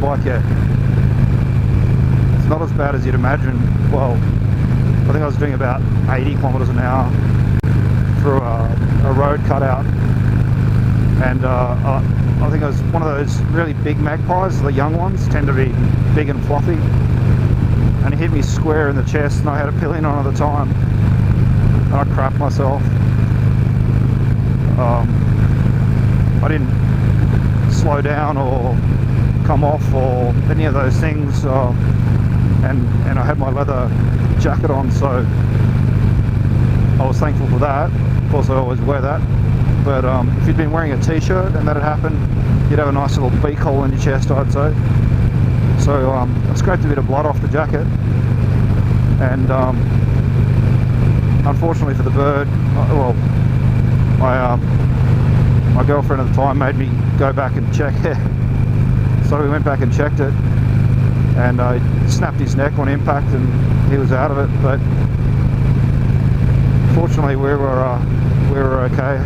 bike yet. It's not as bad as you'd imagine. Well, I think I was doing about 80 kilometers an hour through a road cutout, and I think it was one of those really big magpies. The young ones tend to be big and fluffy, and he hit me square in the chest, and I had a pillion on at the time, and I crapped myself. I didn't slow down or come off or any of those things, and I had my leather jacket on, so I was thankful for that. Of course, I always wear that, but if you'd been wearing a t-shirt and that had happened, you'd have a nice little beak hole in your chest, I'd say. So I scraped a bit of blood off the jacket, and unfortunately for the bird, my girlfriend at the time made me go back and check it. So we went back and checked it, and I snapped his neck on impact, and he was out of it. But fortunately, we were okay.